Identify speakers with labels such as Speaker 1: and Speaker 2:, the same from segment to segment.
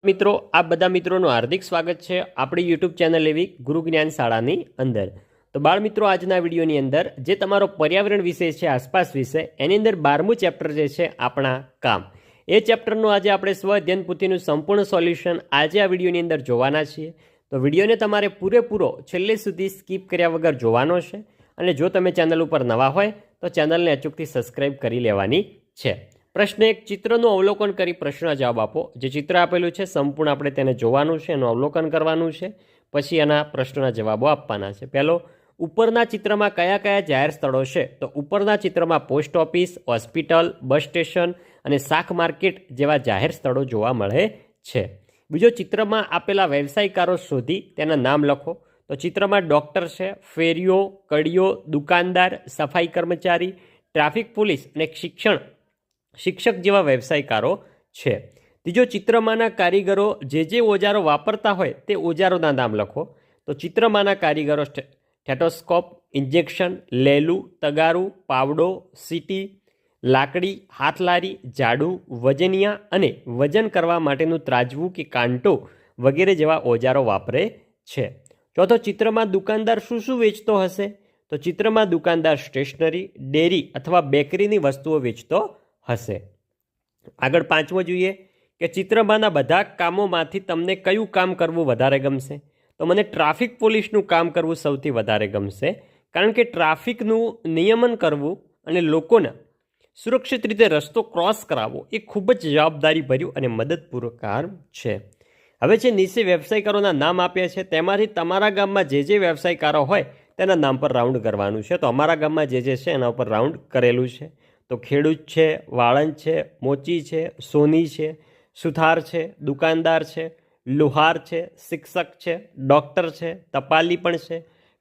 Speaker 1: મિત્રો આ બધા મિત્રોનું હાર્દિક સ્વાગત છે આપણી યુટ્યુબ ચેનલ એવી ગુરુ જ્ઞાન શાળાની અંદર. તો બાળ મિત્રો, આજના વિડીયોની અંદર જે તમારો પર્યાવરણ વિષય છે, આસપાસ વિષય, એની અંદર 12મું ચેપ્ટર જે છે આપણા કામ, એ ચેપ્ટરનું આજે આપણે સ્વ અધ્યયન પોથીનું સંપૂર્ણ સોલ્યુશન આજે આ વિડીયોની અંદર જોવાના છીએ. તો વિડીયોને તમારે પૂરેપૂરો છેલ્લે સુધી સ્કીપ કર્યા વગર જોવાનો છે. અને જો તમે ચેનલ ઉપર નવા હોય તો ચેનલને અચૂકથી સબસ્ક્રાઈબ કરી લેવાની છે. પ્રશ્ન એક, ચિત્રનું અવલોકન કરી પ્રશ્નનો જવાબ આપો. જે ચિત્ર આપેલું છે સંપૂર્ણ આપણે તેને જોવાનું છે, એનું અવલોકન કરવાનું છે, પછી એના પ્રશ્નના જવાબો આપવાના છે. પહેલો, ઉપરના ચિત્રમાં કયા કયા જાહેર સ્થળો છે? તો ઉપરના ચિત્રમાં post office, hospital, bus station અને શાક માર્કેટ જેવા જાહેર સ્થળો જોવા મળે છે. બીજો, ચિત્રમાં આપેલા વ્યવસાયકારો શોધી તેના નામ લખો. તો ચિત્રમાં ડૉક્ટર છે, ફેરીઓ, કડીઓ, દુકાનદાર, સફાઈ કર્મચારી, ટ્રાફિક પોલીસ અને શિક્ષક જેવા વ્યવસાયકારો છે. ત્રીજો, ચિત્રમાંના કારીગરો જે ઓજારો વાપરતા હોય તે ઓજારોના નામ લખો. તો ચિત્રમાંના કારીગરો સ્ટેથોસ્કોપ, ઇન્જેક્શન, લેલું, તગારું, પાવડો, સીટી, લાકડી, હાથલારી, ઝાડુ, વજનિયા અને વજન કરવા માટેનું ત્રાજવું કે કાંટો વગેરે જેવા ઓજારો વાપરે છે. ચોથો, ચિત્રમાં દુકાનદાર શું શું વેચતો હશે? તો ચિત્રમાં દુકાનદાર સ્ટેશનરી, ડેરી અથવા બેકરીની વસ્તુઓ વેચતો હશે. આગળ પાંચમો જોઈએ કે ચિત્રમાંના બધા કામોમાંથી તમને કયું કામ કરવું વધારે ગમશે? તો મને ટ્રાફિક પોલીસનું કામ કરવું સૌથી વધારે ગમશે, કારણ કે ટ્રાફિકનું નિયમન કરવું અને લોકોને સુરક્ષિત રીતે રસ્તો ક્રોસ કરાવવો એ ખૂબ જ જવાબદારીભર્યું અને મદદપૂર્વક કામ છે. હવે જે નીચે વ્યવસાયકારોના નામ આપ્યા છે તેમાંથી તમારા ગામમાં જે વ્યવસાયકારો હોય તેના નામ પર રાઉન્ડ કરવાનું છે. તો અમારા ગામમાં જે છે એના ઉપર રાઉન્ડ કરેલું છે. તો ખેડૂત છે, વાળંદ છે, મોચી છે, સોની છે, સુથાર છે, દુકાનદાર છે, લુહાર છે, શિક્ષક છે, ડૉક્ટર છે, ટપાલી પણ છે,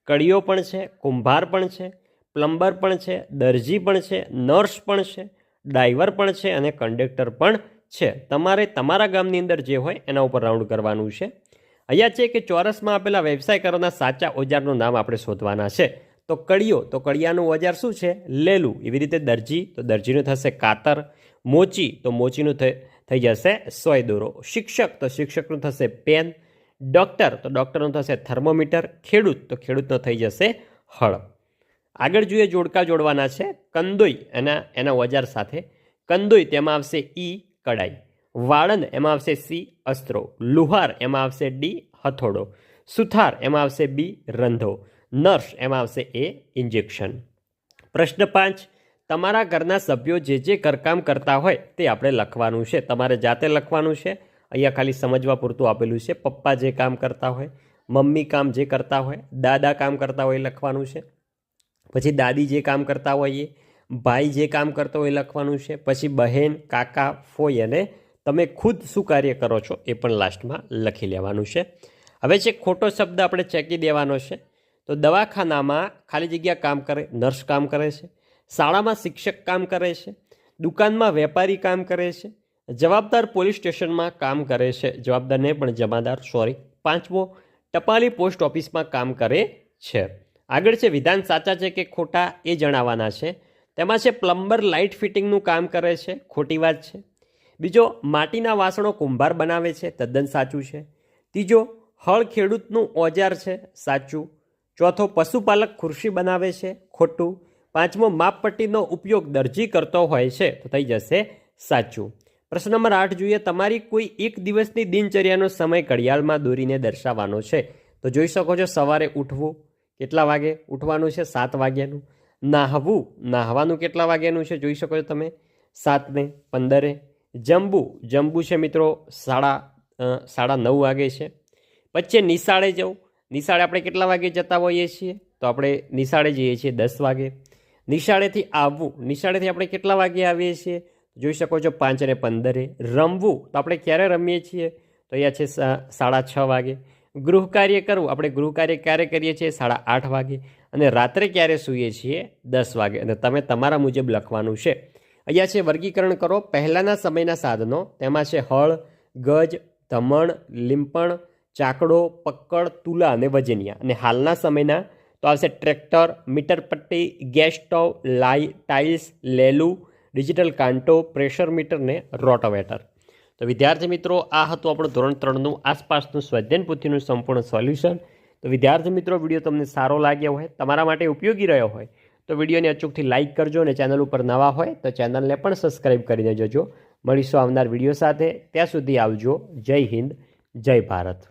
Speaker 1: કડીઓ પણ છે, કુંભાર પણ છે, પ્લમ્બર પણ છે, દરજી પણ છે, નર્સ પણ છે, ડ્રાઈવર પણ છે અને કંડક્ટર પણ છે. તમારે તમારા ગામની અંદર જે હોય એના ઉપર રાઉન્ડ કરવાનું છે. અહીંયા છે કે ચોરસમાં આપેલા વ્યવસાયકારોના સાચા ઓજારનું નામ આપણે શોધવાના છે. તો કડીઓ, તો કડિયાનું ઓજાર શું છે? લેલું. એવી રીતે દરજી, તો દરજીનું થશે કાતર. મોચી, તો મોચીનું થઈ જશે સોય દોરો. શિક્ષક, તો શિક્ષકનું થશે પેન. ડૉક્ટર, તો ડૉક્ટરનું થશે થર્મોમીટર. ખેડૂત, તો ખેડૂતનો થઈ જશે હળ. આગળ જોઈએ, જોડકા જોડવાના છે. કંદોઈ એના ઓજાર સાથે. કંદોઈ, તેમાં આવશે ઈ, કડાઈ. વાળંદ, એમાં આવશે સી, અસ્ત્રો. લુહાર, એમાં આવશે ડી, હથોડો. સુથાર, એમાં આવશે બી, રંધો. નર્સ, એમાં આવશે એ, ઇન્જેક્શન. પ્રશ્ન 5, તમારા ઘરના સભ્યો જે ઘરકામ કરતા હોય તે આપણે લખવાનું છે. તમારે જાતે લખવાનું છે. અહીંયા ખાલી સમજવા પૂરતું આપેલું છે. પપ્પા જે કામ કરતા હોય, મમ્મી કામ જે કરતા હોય, દાદા કામ કરતા હોય લખવાનું છે. પછી દાદી જે કામ કરતા હોય એ, ભાઈ જે કામ કરતો હોય લખવાનું છે. પછી બહેન, કાકા, ફોઈ અને તમે ખુદ શું કાર્ય કરો છો એ પણ લાસ્ટમાં લખી લેવાનું છે. હવે છે ખોટો શબ્દ આપણે ચેકી દેવાનો છે. તો દવાખાનામાં ખાલી જગ્યા કામ કરે, નર્સ કામ કરે છે. શાળામાં શિક્ષક કામ કરે છે. દુકાનમાં વેપારી કામ કરે છે. જવાબદાર પોલીસ સ્ટેશનમાં કામ કરે છે. જવાબદાર નહીં પણ જમાદાર, સોરી. પાંચમો, ટપાલી પોસ્ટ ઓફિસમાં કામ કરે છે. આગળ છે વિધાન સાચા છે કે ખોટા એ જણાવવાના છે. તેમાં છે પ્લમ્બર લાઇટ ફિટિંગનું કામ કરે છે, ખોટી વાત છે. બીજો, માટીના વાસણો કુંભાર બનાવે છે, તદ્દન સાચું છે. ત્રીજો, હળ ખેડૂતનું ઓજાર છે, સાચું. ચોથો, પશુપાલક ખુરશી બનાવે છે, ખોટું. પાંચમો, માપપટ્ટીનો ઉપયોગ દરજી કરતો હોય છે, તો થઈ જશે સાચું. પ્રશ્ન નંબર 8 જોઈએ, તમારી કોઈ એક દિવસની દિનચર્યાનો સમય ઘડિયાળમાં દોરીને દર્શાવવાનો છે. તો જોઈ શકો છો, સવારે ઉઠવું, કેટલા વાગે ઉઠવાનું છે? 7 વાગ્યાનું. નાહવાનું કેટલા વાગ્યાનું છે? જોઈ શકો છો તમે, 7:15. જમવું છે મિત્રો 9:30 વાગે છે. પછી નિશાળે જવું. નિશાળે આપણે કેટલા વાગે જતા હોઈએ છીએ? તો આપણે નિશાળે જઈએ છીએ 10 વાગે. નિશાળેથી આવવું. નિશાળેથી આપણે કેટલા વાગે આવીએ છીએ? જોઈ શકો છો 5:15. રમવું, તો આપણે ક્યારે રમીએ છીએ? તો અહીંયા છે 6:30 વાગે. ગૃહ કાર્ય કરવું, આપણે ગૃહ કાર્ય ક્યારે કરીએ છીએ? 8:30 વાગે. અને રાત્રે ક્યારે સૂઈએ છીએ? 10 વાગે. અને તમે તમારા મુજબ લખવાનું છે. અહીંયા છે વર્ગીકરણ કરો. પહેલાંના સમયના સાધનો, તેમાં છે હળ, ગજ, ધમણ, લીંપણ, ચાકડો, પક્કડ, તુલા અને વજનિયા. અને હાલના સમયના તો આવશે ટ્રેક્ટર, મીટર પટ્ટી, ગેસ સ્ટવ, ટાઇલ્સ, લેલું, ડિજિટલ કાંટો, પ્રેશર મીટર ને રોટાવેટર. તો વિદ્યાર્થી મિત્રો, આ હતું આપણું ધોરણ 3નું આસપાસનું સ્વાધ્યાયન પોથીનું સંપૂર્ણ સોલ્યુશન. તો વિદ્યાર્થી મિત્રો, વિડીયો તમને સારો લાગ્યો હોય, તમારા માટે ઉપયોગી રહ્યો હોય તો વિડીયોને અચૂકથી લાઇક કરજો અને ચેનલ ઉપર નવા હોય તો ચેનલને પણ સબસ્ક્રાઈબ કરીને જજો. મળીશું આવનાર વિડીયો સાથે. ત્યાં સુધી આવજો. જય હિન્દ, જય ભારત.